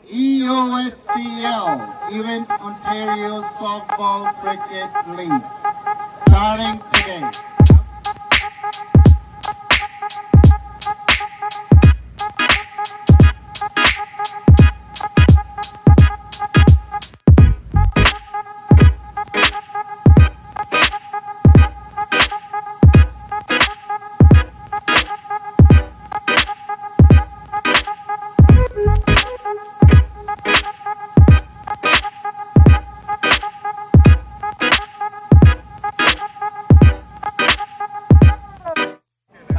EOSCL, Event Ontario Softball Cricket League, starting today.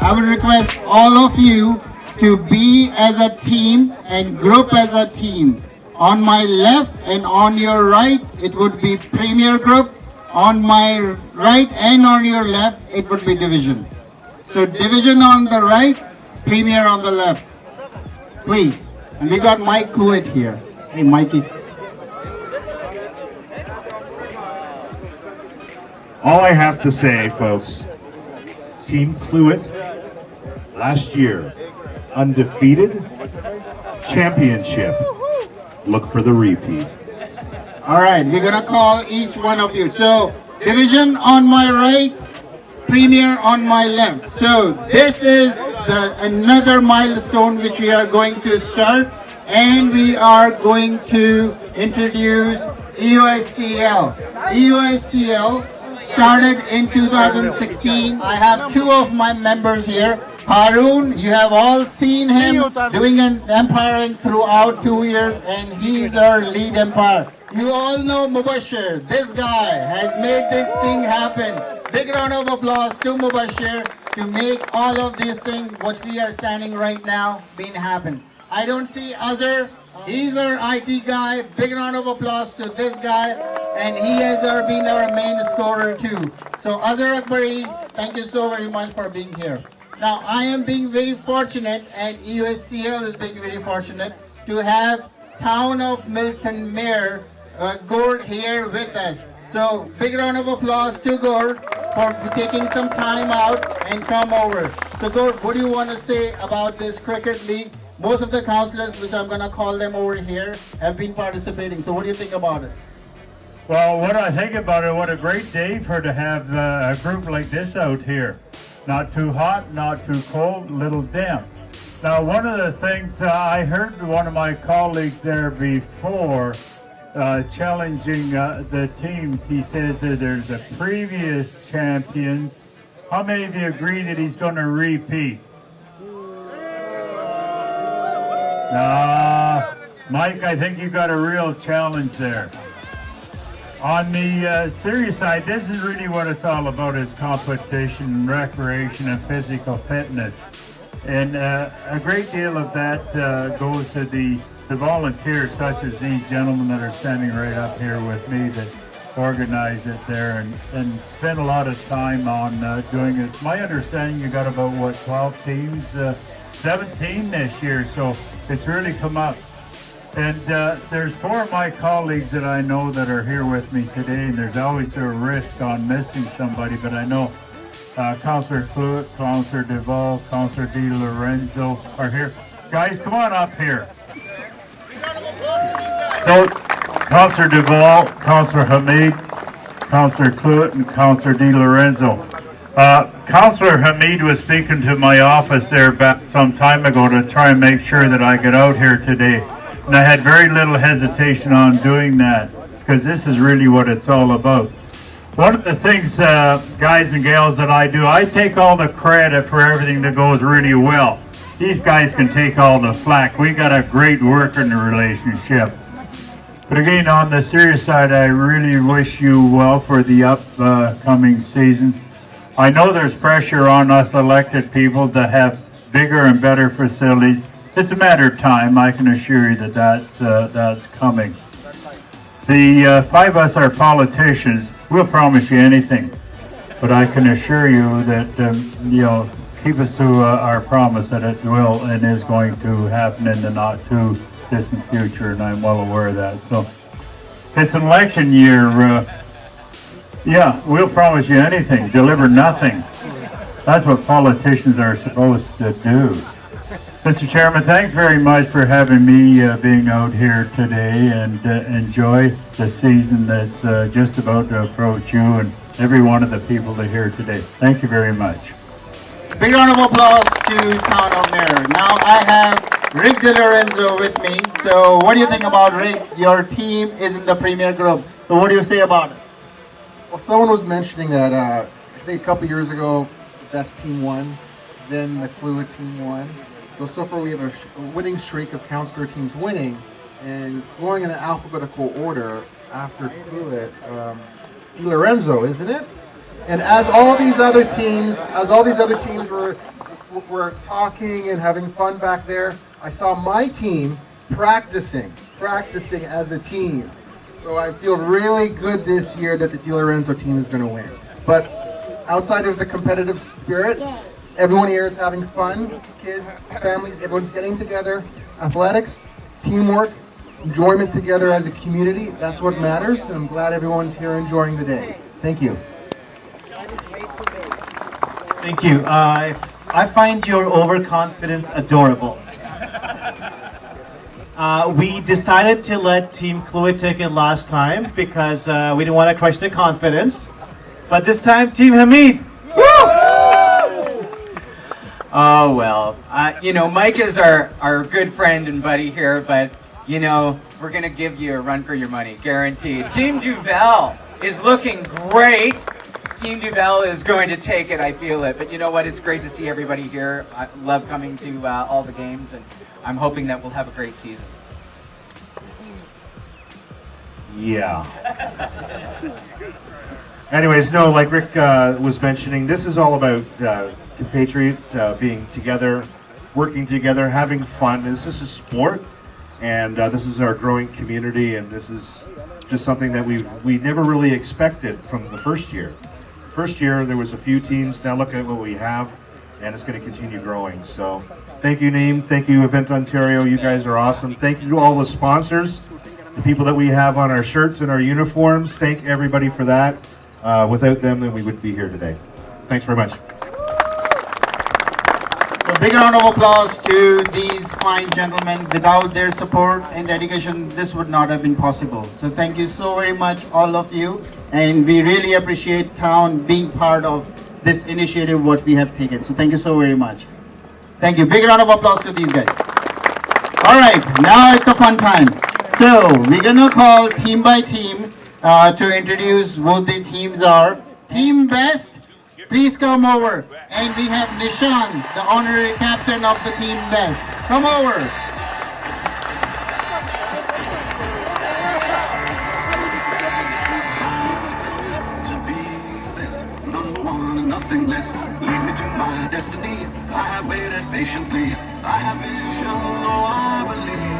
I would request all of you to be as a team and group as a team. On my left and on your right, it would be Premier Group. On my right and on your left, it would be Division. So Division on the right, Premier on the left. Please. And we got Mike Cluett here. Hey, Mikey. All I have to say, folks, Team Cluett, last year, undefeated, championship. Look for the repeat. All right, we're gonna call each one of you. So, Division on my right, Premier on my left. So, this is another milestone which we are going to start, and we are going to introduce EOSCL. EOSCL started in 2016. I have two of my members here. Harun, you have all seen him doing an umpiring throughout 2 years, and he's our lead umpire. You all know Mubashir. This guy has made this thing happen. Big round of applause to Mubashir to make all of these things, what we are standing right now, being happen. I don't see Azhar. He's our IT guy. Big round of applause to this guy. And he has been our main scorer too. So Azhar Akbari, thank you so very much for being here. Now I am being very fortunate, and EOSCL is being very fortunate to have Town of Milton Mayor Gord here with us. So big round of applause to Gord for taking some time out and come over. So Gord, what do you want to say about this cricket league? Most of the councillors, which I'm going to call them over here, have been participating. So what do you think about it? Well, what I think about it, what a great day to have a group like this out here. Not too hot, not too cold, little damp. Now, one of the things I heard one of my colleagues there before challenging the teams, he says that there's a previous champions. How many of you agree that he's going to repeat? Mike, I think you got a real challenge there. On the serious side, this is really what it's all about, is competition, recreation, and physical fitness. And a great deal of that goes to the volunteers, such as these gentlemen that are standing right up here with me, that organize it there and spend a lot of time on doing it. It's my understanding you got about, what, 12 teams? 17 this year, so it's really come up. And there's four of my colleagues that I know that are here with me today, and there's always a risk on missing somebody, but I know Councillor Cluett, Councillor Duvall, Councillor Di Lorenzo are here. Guys, come on up here. So, Councillor Duvall, Councillor Hamid, Councillor Cluett, and Councillor Di Lorenzo. Councillor Hamid was speaking to my office there back some time ago to try and make sure that I get out here today. And I had very little hesitation on doing that, because this is really what it's all about. One of the things, guys and gals, that I do, I take all the credit for everything that goes really well. These guys can take all the flack. We got a great working relationship. But again, on the serious side, I really wish you well for the upcoming season. I know there's pressure on us elected people to have bigger and better facilities. It's a matter of time. I can assure you that that's coming. The five of us are politicians. We'll promise you anything, but I can assure you that keep us to our promise that it will and is going to happen in the not too distant future, and I'm well aware of that. So it's an election year. Yeah, we'll promise you anything, deliver nothing. That's what politicians are supposed to do. Mr. Chairman, thanks very much for having me being out here today and enjoy the season that's just about to approach you and every one of the people that are here today. Thank you very much. Big round of applause to Town of Mayor. Now I have Rick DiLorenzo with me. So what do you think about Rick? Your team is in the Premier Group. So what do you say about it? Well, someone was mentioning that I think a couple years ago, the best team won, then the Clue team won. So far we have a winning streak of Councillor teams winning, and going in alphabetical order after Clue, DiLorenzo, isn't it? And as all these other teams were talking and having fun back there, I saw my team practicing as a team. So I feel really good this year that the DiLorenzo team is going to win. But outside of the competitive spirit, everyone here is having fun. Kids, families, everyone's getting together. Athletics, teamwork, enjoyment together as a community. That's what matters. And I'm glad everyone's here enjoying the day. Thank you. Thank you. I find your overconfidence adorable. We decided to let Team Clue take it last time because we didn't want to crush their confidence. But this time, Team Hamid. Woo! Oh, well, you know, Mike is our good friend and buddy here, but, you know, we're going to give you a run for your money, guaranteed. Team Duval is looking great. Team Duval is going to take it, I feel it. But you know what? It's great to see everybody here. I love coming to all the games, and I'm hoping that we'll have a great season. Yeah. Anyways, no, like Rick was mentioning, this is all about compatriots being together, working together, having fun. This is a sport, and this is our growing community, and this is just something that we never really expected from the first year. First year, there was a few teams. Now look at what we have, and it's going to continue growing. So thank you, Neem. Thank you, Event Ontario. You guys are awesome. Thank you to all the sponsors, the people that we have on our shirts and our uniforms. Thank everybody for that. Without them, then we wouldn't be here today. Thanks very much. A big round of applause to these fine gentlemen. Without their support and dedication, this would not have been possible. So thank you so very much, all of you. And we really appreciate town being part of this initiative, what we have taken. So thank you so very much. Thank you. Big round of applause to these guys. All right, now it's a fun time. So we're gonna call team by team to introduce what the teams are. Team Best, please come over. And we have Nishan, the honorary captain of the Team Best. Come over. Nothing less, lead me to my destiny. I have waited patiently. I have vision, though I believe.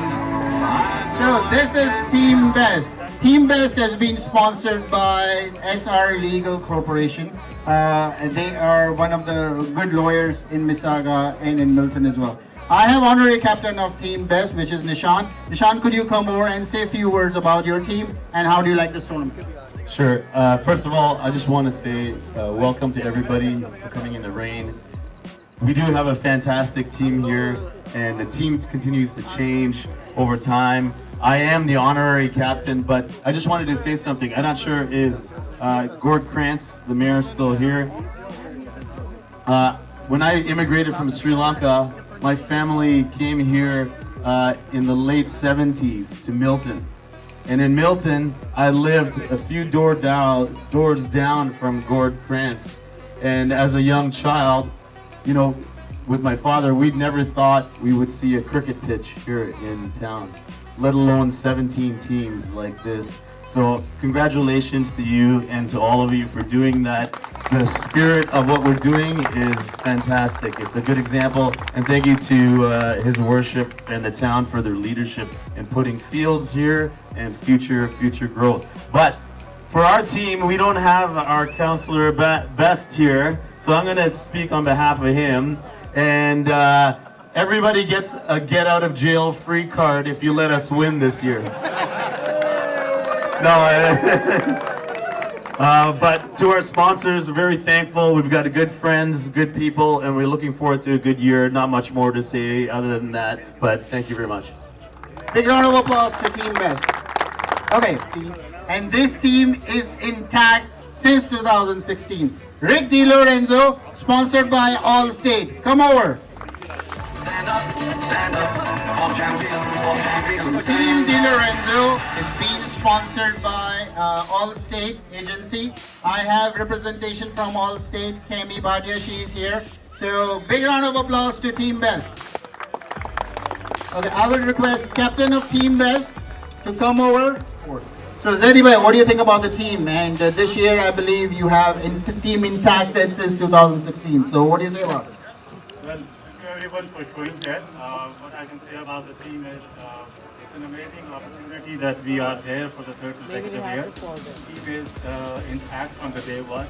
So this is Team Best. Team Best has been sponsored by SR Legal Corporation. They are one of the good lawyers in Mississauga and in Milton as well. I have honorary captain of Team Best, which is Nishan. Nishan, could you come over and say a few words about your team and how do you like this tournament? Sure. First of all, I just want to say welcome to everybody for coming in the rain. We do have a fantastic team here, and the team continues to change over time. I am the honorary captain, but I just wanted to say something. I'm not sure, is Gord Krantz, the mayor, still here? When I immigrated from Sri Lanka, my family came here in the late 70s to Milton. And in Milton, I lived a few doors down from Gord Krantz. And as a young child, you know, with my father, we'd never thought we would see a cricket pitch here in town, let alone 17 teams like this. So congratulations to you and to all of you for doing that. The spirit of what we're doing is fantastic. It's a good example, and thank you to His Worship and the town for their leadership in putting fields here and future growth. But for our team, we don't have our Councillor Best here, so I'm going to speak on behalf of him. And everybody gets a get out of jail free card if you let us win this year. No, But to our sponsors, we're very thankful. We've got good friends, good people, and we're looking forward to a good year. Not much more to say other than that, but thank you very much. Big round of applause to Team Best. Okay, and this team is intact since 2016. Rick DiLorenzo, sponsored by Allstate. Come over. Stand up, for champions, Team DiLorenzo is being sponsored by Allstate agency. I have representation from Allstate. Kami Bhatia, she is here. So big round of applause to Team Best. Okay, I will request Captain of Team Best to come over. So Zedibai, what do you think about the team? And this year, I believe you have team intact since 2016. So what do you say about it? Well, thank you everyone for showing that. What I can say about the team is it's an amazing opportunity that we are there for the third consecutive year. The team is intact from the day one.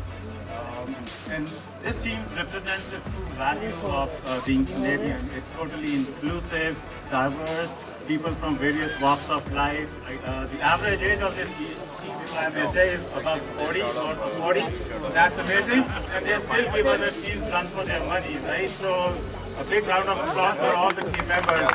And this team represents the true value of being Canadian. It's totally inclusive, diverse, people from various walks of life. The average age of this team, if I may say, is about 40 or 40. So that's amazing. And they still give us a team run for their money, right? So a big round of applause for all the team members.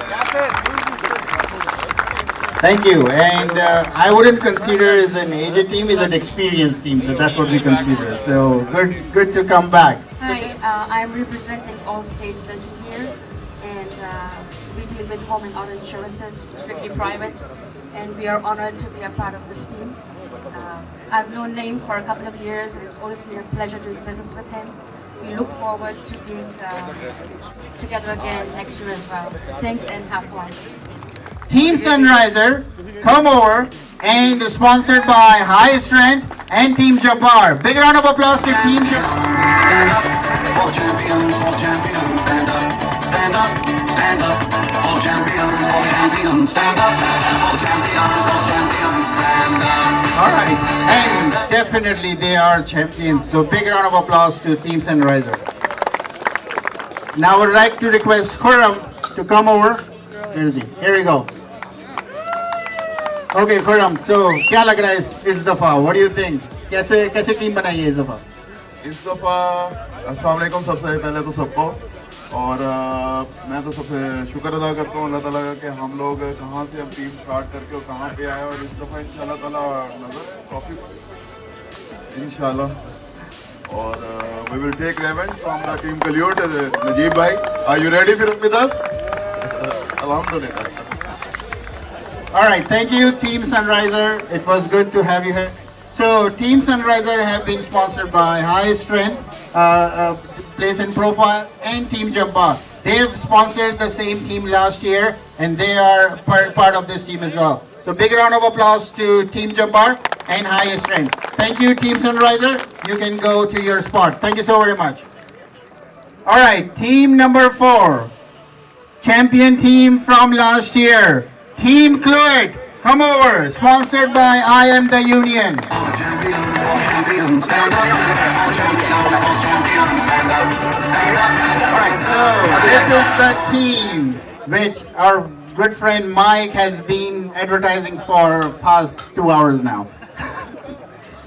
Thank you. And I wouldn't consider it as an aged team, it's an experienced team. So that's what we consider. So good to come back. Hi, I'm representing Allstate Milton here, and we deal with home and auto insurances, strictly private, and we are honored to be a part of this team. I've known Naeem for a couple of years, and it's always been a pleasure doing business with him. We look forward to being together again next year as well. Thanks and have fun. Team Sunriser, come over, and sponsored by High Strength and Team Jabbar. Big round of applause to Team Jabbar. stand up, for champions, stand up, stand up, stand up, for champions, stand up, for champions, stand up. All right, and definitely they are champions. So big round of applause to Team Sunriser. Now I would like to request Khurram to come over. Here we go. Okay, Khurram, so क्या लग रहा है इस दफा? What do you think? कैसे team बनाई है इस दफा? इस दफ़ा अस्सलाम वालेकुम सबसे पहले तो सबको, और मैं तो सबसे शुक्र अदा करता हूँ अल्लाह ताला का कि हम लोग कहाँ से हम टीम स्टार्ट करके और कहाँ पे आए, और इस दफ़ा इंशाल्लाह ताला नज़र है ट्रॉफी इंशाल्लाह, और we will take revenge from the team collude. Najib bhai, are you ready with us? Alhamdulillah. All right, thank you, Team Sunriser. It was good to have you here. So, Team Sunriser have been sponsored by High Strength, Place and Profile, and Team Jabbar. They have sponsored the same team last year, and they are part of this team as well. So, big round of applause to Team Jabbar and High Strength. Thank you, Team Sunriser. You can go to your spot. Thank you so very much. All right, team number 4. Champion team from last year. Team Cluid, come over, sponsored by I Am the Union. Alright, so this is the team which our good friend Mike has been advertising for past 2 hours now.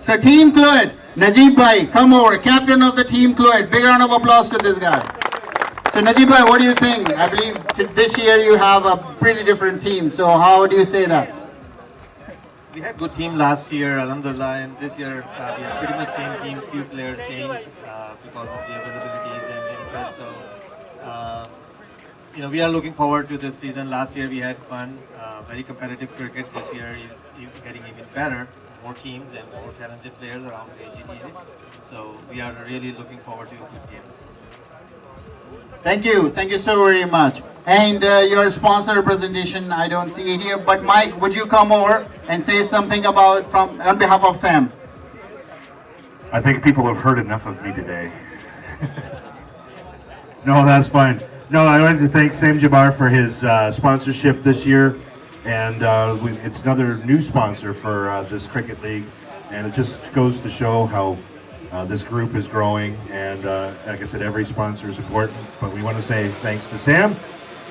So Team Cluid, Najib bhai, come over, captain of the Team Cluid. Big round of applause to this guy. So Najib bhai, what do you think? I believe this year you have a pretty different team. So how do you say that? We had good team last year, alhamdulillah, and this year we have pretty much same team. Few players changed because of the availabilities and interest. So we are looking forward to this season. Last year we had fun, very competitive cricket. This year is getting even better. More teams and more talented players around the AGT. So we are really looking forward to good games. Thank you so very much. And your sponsor presentation, I don't see it here, but Mike, would you come over and say something about on behalf of Sam? I think people have heard enough of me today. No, that's fine. No, I wanted to thank Sam Jabbar for his sponsorship this year, and it's another new sponsor for this cricket league, and it just goes to show how this group is growing, and like I said, every sponsor is important, but we want to say thanks to Sam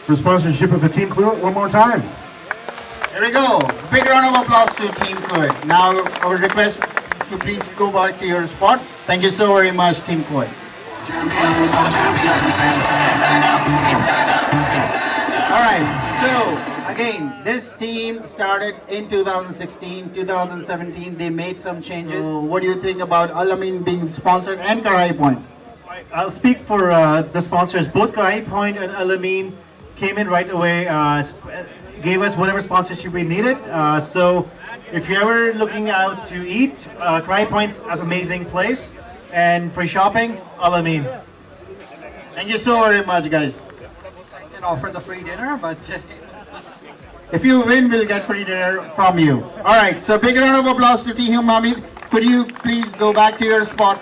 for sponsorship of the Team Cluid one more time. Here we go. Big round of applause to Team Cluid. Now I would request to please go back to your spot. Thank you so very much, Team Koi. All right, so again, this team started in 2016, 2017. They made some changes. What do you think about Al-Amin being sponsored and Karai Point? I'll speak for the sponsors. Both Karai Point and Al-Amin came in right away, gave us whatever sponsorship we needed. So if you're ever looking out to eat, Karai Point's an amazing place. And for shopping, Al-Amin. Thank you so very much, guys. And offer the free dinner, but If you win, we'll get free dinner from you. All right, so big round of applause to Team Hamid. Could you please go back to your spot?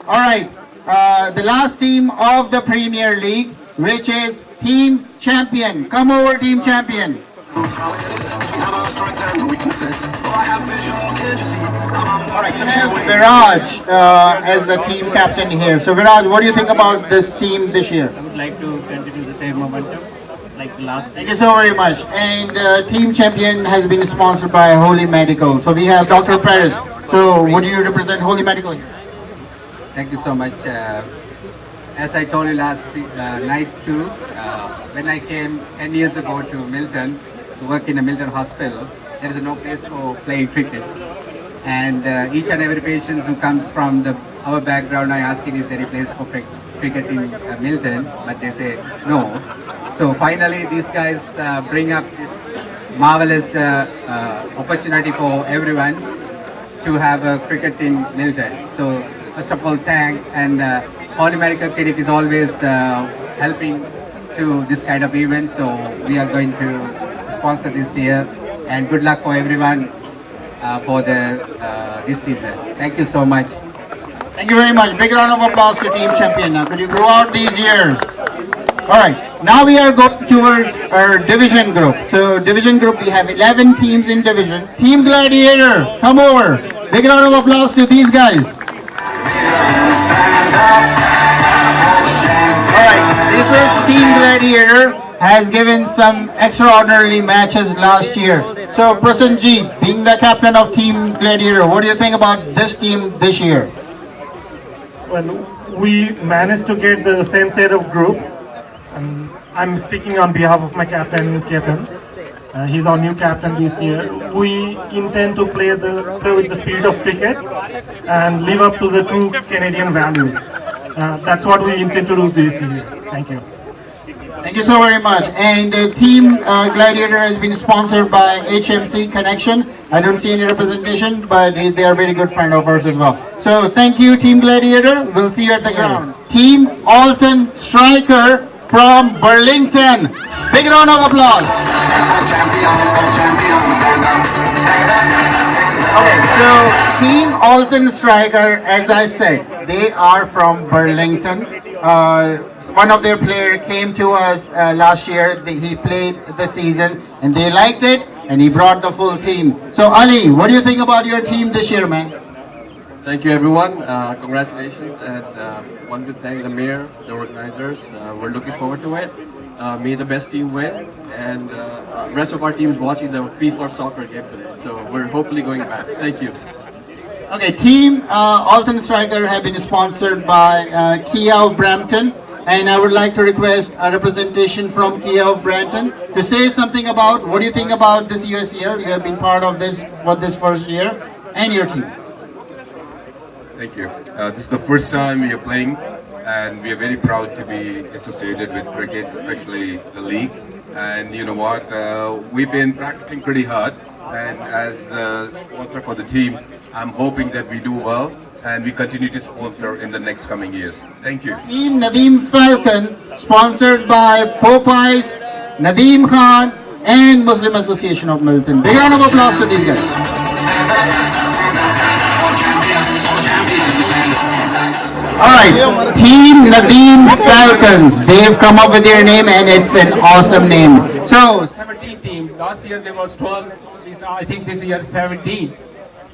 All right, the last team of the Premier League, which is Team Champion. Come over, Team Champion. All right, we have Viraj as the team captain here. So Viraj, what do you think about this team this year? I would like to continue the same momentum like the last. Thank you so very much. And Team Champion has been sponsored by Holy Medical. So we have Dr. Paris. So would you represent Holy Medical here? Thank you so much. As I told you last night too, when I came 10 years ago to Milton, to work in a Milton hospital, there is no place for playing cricket. And each and every patient who comes from our background, I ask him, is there a place for cricket in Milton? But they say no. So finally these guys bring up this marvelous opportunity for everyone to have a cricket in Milton. So first of all, thanks. And Holy Medical Clinic is always helping to this kind of event. So we are going to sponsor this year. And good luck for everyone for this season. Thank you so much. Thank you very much. Big round of applause to Team Champion. Now, could you grow out these years? All right. Now we are going towards our division group. So division group, we have 11 teams in division. Team Gladiator, come over. Big round of applause to these guys. All right. This is Team Gladiator. Has given some extraordinary matches last year. So Prasanjit, being the captain of Team Gladiator, what do you think about this team this year? Well, we managed to get the same set of group. I'm speaking on behalf of my captain, Ketan. He's our new captain this year. We intend to play with the spirit of cricket and live up to the true Canadian values. That's what we intend to do this year. Thank you. Thank you so very much. And Team Gladiator has been sponsored by HMC Connection. I don't see any representation, but they are a very good friend of ours as well. So thank you, Team Gladiator. We'll see you at the ground. Team Alton Striker from Burlington. Big round of applause. Okay, so Team Alton Striker, as I said, they are from Burlington. One of their players came to us last year. He played the season and they liked it and he brought the full team. So Ali, what do you think about your team this year, man? Thank you everyone. Congratulations, and want to thank the mayor, the organizers. We're looking forward to it. May the best team win, and rest of our team is watching the FIFA soccer game today. So we're hopefully going back. Thank you. Okay, Team Alton Striker have been sponsored by Kia of Brampton, and I would like to request a representation from Kia of Brampton to say something about what do you think about this USCL. You have been part of this for this first year, and your team. Thank you. This is the first time we are playing, and we are very proud to be associated with cricket, especially the league. And you know what? We've been practicing pretty hard, and as a sponsor for the team, I'm hoping that we do well and we continue to sponsor in the next coming years. Thank you. Team Nadeem Falcon, sponsored by Popeyes, Nadeem Khan, and Muslim Association of Milton. Big round of applause to these guys. Alright, Team Nadeem Falcons. They've come up with their name and it's an awesome name. So, 17 team. Last year there was 12. I think this year 17.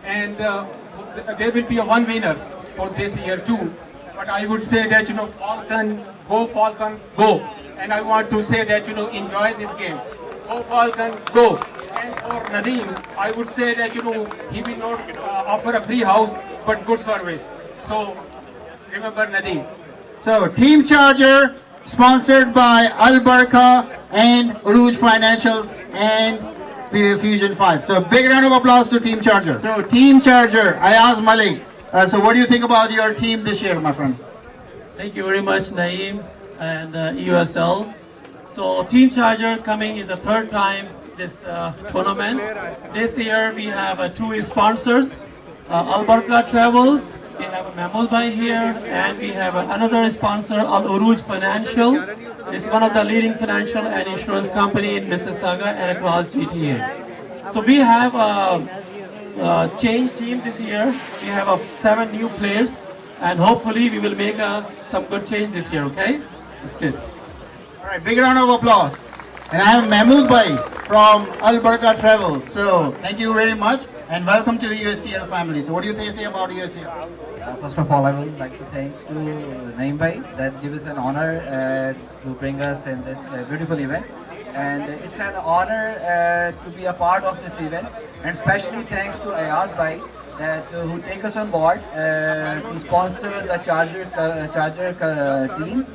And there will be a one winner for this year too. But I would say that, Falcon, go. And I want to say that, enjoy this game. Go Falcon, go. And for Nadeem, I would say that he will not offer a free house, but good service. So remember Nadeem. So Team Charger, sponsored by Al Barka and Uruj Financials and Fusion 5. So big round of applause to Team Charger. So Team Charger, Ayaz Malik. So what do you think about your team this year, my friend? Thank you very much, Naeem and Eoscl. So Team Charger coming is the third time this tournament. This year we have two sponsors, Al Barka Travels. We have Mahmoud Bhai here, and we have another sponsor, Al Uruj Financial. It's one of the leading financial and insurance company in Mississauga and across GTA. So we have a change team this year. We have 7 new players, and hopefully we will make some good change this year. Okay, it's good. All right, big round of applause. And I have Mahmoud Bhai from Al Barka Travel. So thank you very much. And welcome to USCL family. So what do you say about USCL? First of all, I would like to thank to Naeem Bhai that gives us an honor to bring us in this beautiful event. And it's an honor to be a part of this event. And especially thanks to Ayaz Bhai that who take us on board to sponsor the Charger team.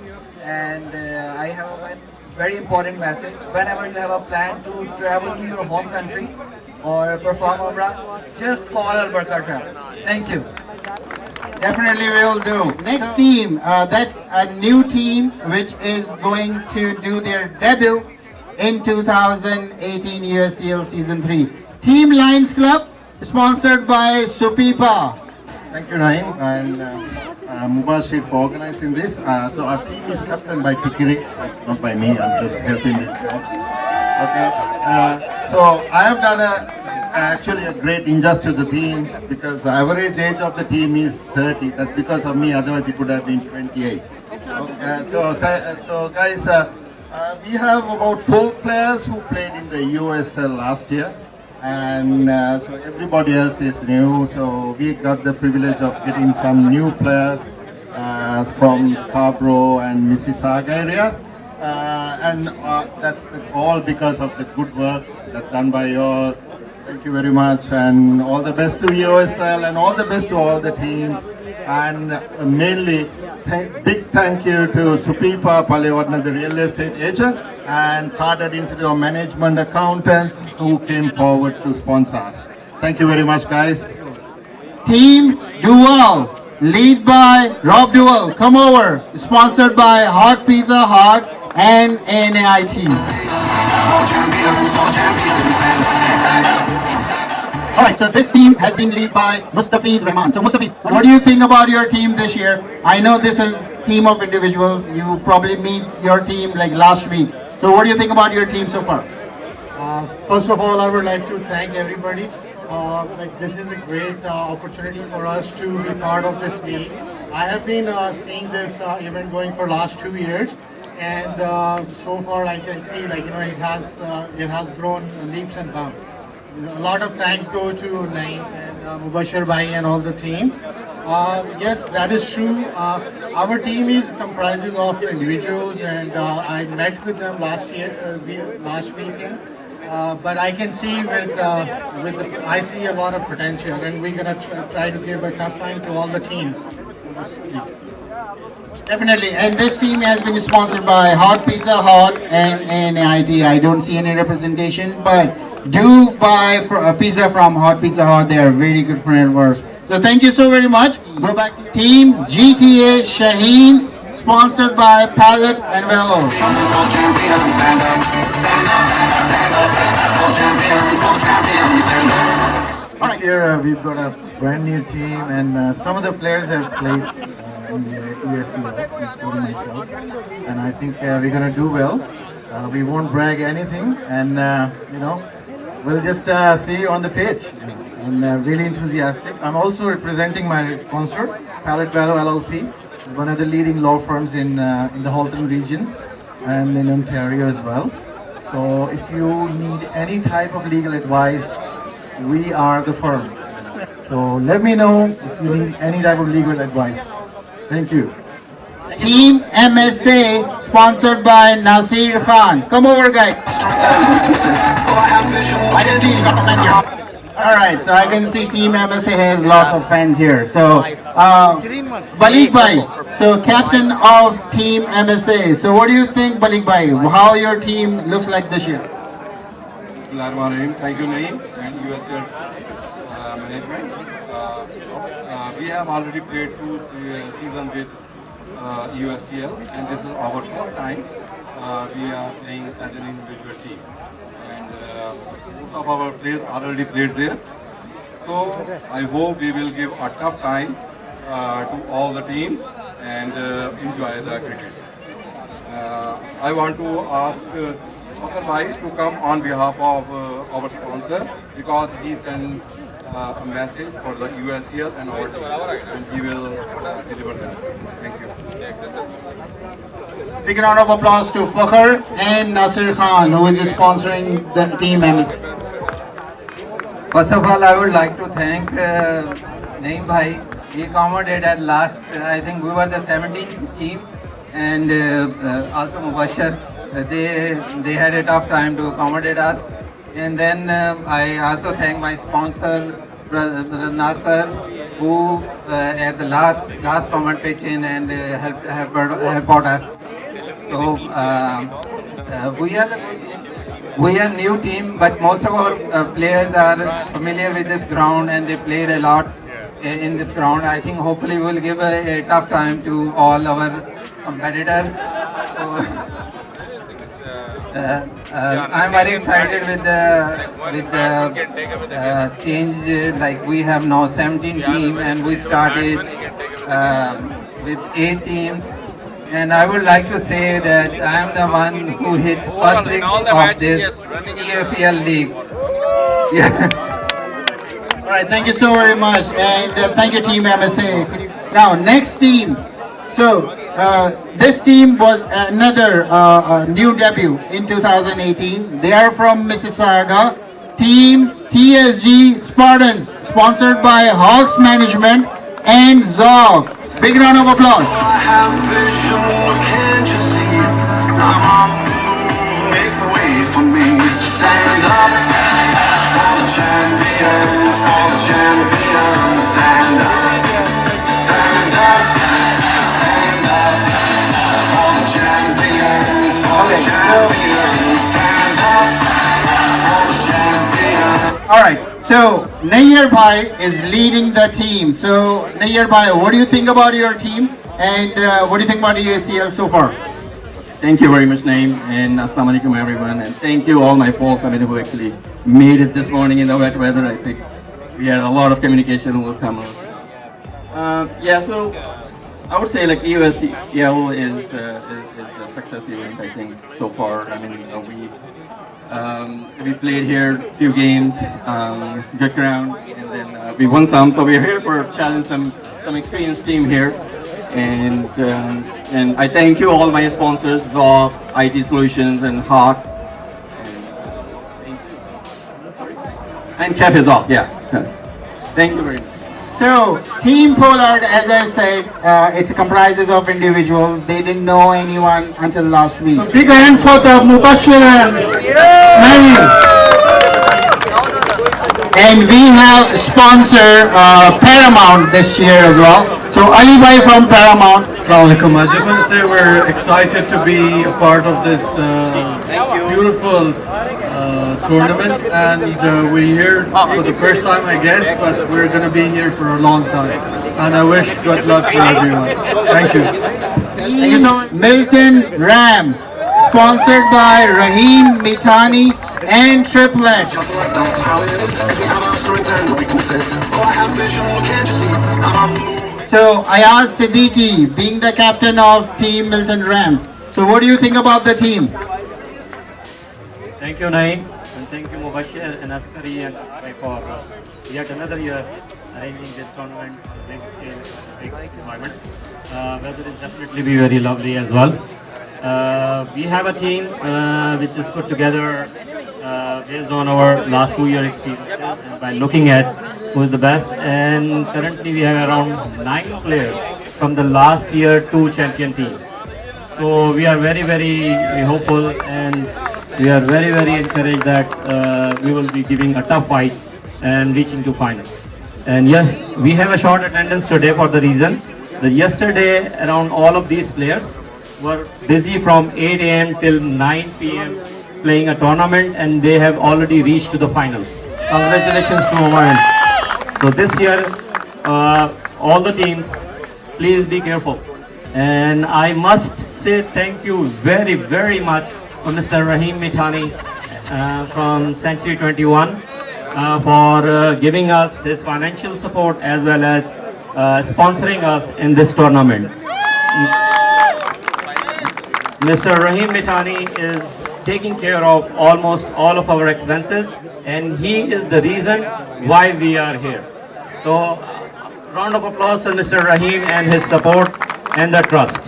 And I have a very important message. Whenever you have a plan to travel to your home country or perform Umrah, just call Al Barka Travel. Thank you. Definitely will do. Next team, that's a new team which is going to do their debut in 2018 USCL Season 3. Team Lions Club, sponsored by Supipa. Thank you, Naeem, and Mubashir for organizing this. So our team is captained by Kikiri. It's not by me, I'm just helping this guy. Okay. So I have done actually a great injustice to the team because the average age of the team is 30. That's because of me, otherwise it would have been 28. So guys, we have about 4 players who played in the USL last year. And so everybody else is new, so we got the privilege of getting some new players from Scarborough and Mississauga areas, and that's all because of the good work that's done by you all. Thank you very much, and all the best to EOSL and all the best to all the teams, and mainly big thank you to Supipa Palewadna, the real estate agent, and Chartered Institute of Management Accountants who came forward to sponsor us. Thank you very much, guys. Team Dual, lead by Rob Dual. Come over. Sponsored by Hot Pizza Hut and NAIT. Alright, so this team has been led by Mustafiz Rahman. So Mustafiz, what do you think about your team this year? I know this is a team of individuals. You probably meet your team like last week. So what do you think about your team so far? First of all, I would like to thank everybody. This is a great opportunity for us to be part of this league. I have been seeing this event going for last 2 years, and so far I can see it has grown leaps and bounds. A lot of thanks go to Naeem and Mubashir Bhai and all the team. Yes, that is true. Our team comprises of individuals, and I met with them last weekend. But I can see I see a lot of potential, and we're gonna try to give a tough time to all the teams. Definitely, and this team has been sponsored by Hot Pizza Hut and NAIT. I don't see any representation, but do buy a pizza from Hot Pizza Hut. They are very good friends of ours. So thank you so very much. Go back to Team GTA Shaheens, sponsored by Pallet and Velo. This year we've got a brand new team, and some of the players have played in the USCL, including myself, and I think we're going to do well. We won't brag anything, and we'll just see you on the pitch. I'm really enthusiastic. I'm also representing my sponsor, Pallet Value LLP. It's one of the leading law firms in the Halton region and in Ontario as well. So if you need any type of legal advice, we are the firm. So let me know if you need any type of legal advice. Thank you. Team MSA, sponsored by Nasir Khan. Come over, guys. I can see you got the fan here. All right, so I can see Team MSA has lots of fans here. So, Balik Bhai, so captain of Team MSA. So, what do you think, Balik Bhai? How your team looks like this year? Thank you, Naeem, and USL management. We have already played 2 seasons with Eoscl, and this is our first time we are playing as an individual team. And most of our players already played there. So I hope we will give a tough time to all the team and enjoy the cricket. I want to ask Fakar Bhai to come on behalf of our sponsor, because he sent a message for the USCL and our team, and he will deliver them. Thank you. Big round of applause to Fakar and Nasir Khan, who is sponsoring the team members. First of all, I would like to thank Naeem Bhai. He accommodated at last. I think we were the 17th team, and also Mubashir. They had a tough time to accommodate us. And then I also thank my sponsor, Brother Nasser, who at the last moment pitch in and helped us. So we are new team, but most of our players are familiar with this ground and they played a lot in this ground. I think hopefully we will give a tough time to all our competitors. So, I'm very excited with the change. Like we have now 17 teams, and we started with 8 teams. And I would like to say that I am the one who hit first 6 of this Eoscl league. Yeah. All right, thank you so very much, and thank you, Team MSA. Now, next team. So, this team was another new debut in 2018. They are from Mississauga. Team TSG Spartans, sponsored by Hawks Management and Zog. Big round of applause. Stand up for the champions, for the champions. Stand up, stand up, stand up for the champions, for the champions. Stand up for the champions. All right, so Nayyar Bhai is leading the team. So Nayyar Bhai, what do you think about your team, and what do you think about ESCL so far? Thank you very much, Naeem, and Assalamu alaikum everyone, and thank you all my folks, who actually made it this morning in the wet weather. I think we had a lot of communication will come out. Yeah, so I would say like EOSCL is a success event, I think, so far. I mean, we played here a few games, good ground, and then we won some, so we're here for challenge some experienced team here. And I thank you all my sponsors, Zog, IT Solutions, and Hawks, and Cafe Zog. Yeah, thank you very much. So Team Pollard, as I said, it comprises of individuals. They didn't know anyone until last week. So big hand for the Mubashir and And we have sponsor Paramount this year as well. So Ali Bhai from Paramount. Assalamu alaikum. I just want to say we're excited to be a part of this beautiful tournament, and we're here for the first time, I guess, but we're going to be here for a long time. And I wish good luck for everyone. Thank you. Thank you so much. Milton Rams, sponsored by Raheem Mitani and Triplet. So I asked Siddiqui, being the captain of Team Milton Rams, so what do you think about the team? Thank you, Naeem, and thank you, Mubashir and Askari and Bhai for yet another year arranging this tournament on a big scale, big environment. Weather is definitely be very lovely as well. We have a team which is put together based on our last 2-year experiences and by looking at who is the best, and currently we have around 9 players from the last year 2 champion teams. So we are very, very hopeful, and we are very, very encouraged that we will be giving a tough fight and reaching to finals. And yes, we have a short attendance today for the reason that yesterday around all of these players were busy from 8 a.m. till 9 p.m. playing a tournament, and they have already reached to the finals. Congratulations to Oman. So this year, all the teams, please be careful. And I must say thank you very, very much to Mr. Rahim Mithani from Century 21 for giving us his financial support as well as sponsoring us in this tournament. Mr. Rahim Mithani is taking care of almost all of our expenses, and he is the reason why we are here. So, round of applause for Mr. Rahim and his support and the trust.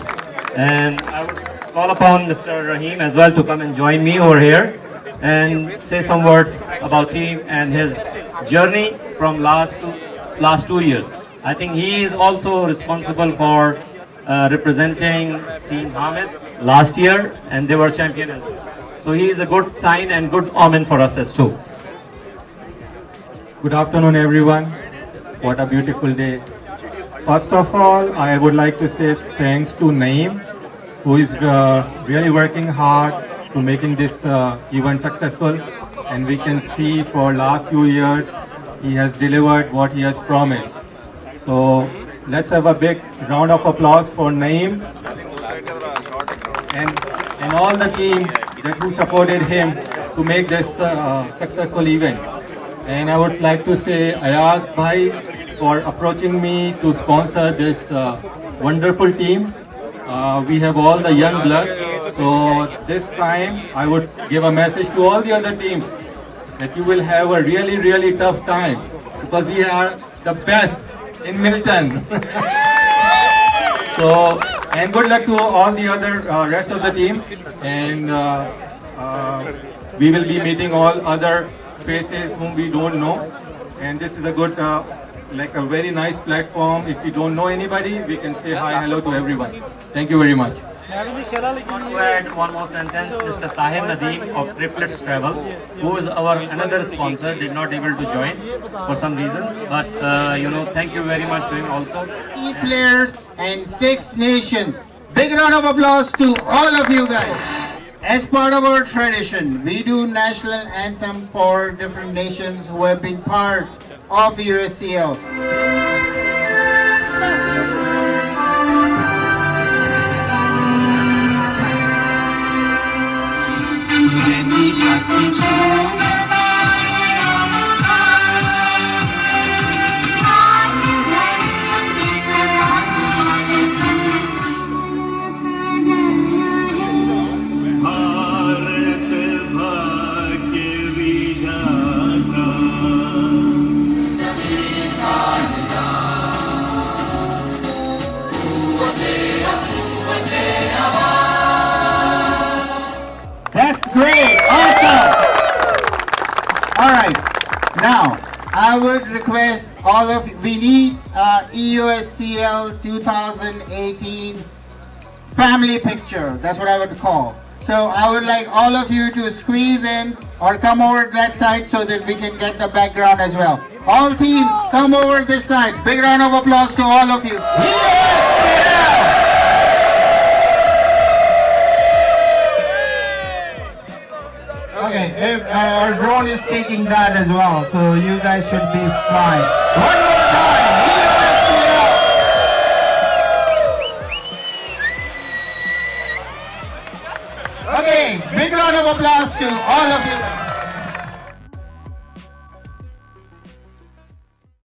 And I would call upon Mr. Rahim as well to come and join me over here and say some words about team and his journey from last 2 years. I think he is also responsible for representing Team Hamid last year, and they were champion as well. So he is a good sign and good omen for us as too. Good afternoon, everyone. What a beautiful day. First of all, I would like to say thanks to Naeem, who is really working hard to making this event successful. And we can see for last few years, he has delivered what he has promised. So let's have a big round of applause for Naeem and all the team who supported him to make this successful event. And I would like to say Ayaz Bhai for approaching me to sponsor this wonderful team. We have all the young blood. So this time I would give a message to all the other teams that you will have a really, really tough time because we are the best in Milton. So, and good luck to all the other rest of the team. And we will be meeting all other faces whom we don't know. And this is a good, like a very nice platform. If we don't know anybody, we can say hi, hello to everyone. Thank you very much. To add one more sentence, Mr. Tahir Nadeem of Triplets Travel, who is our another sponsor, did not able to join for some reasons, but thank you very much to him also. 8 players and 6 nations. Big round of applause to all of you guys. As part of our tradition, we do national anthem for different nations who have been part of USCL. That's great, awesome. All right, now I would request all of you, we need EOSCL 2018 family picture. That's what I would call. So I would like all of you to squeeze in or come over that side so that we can get the background as well. All teams, come over this side. Big round of applause to all of you. Okay, if, our drone is taking that as well, so you guys should be fine. One more time, okay, big round of applause to all of you.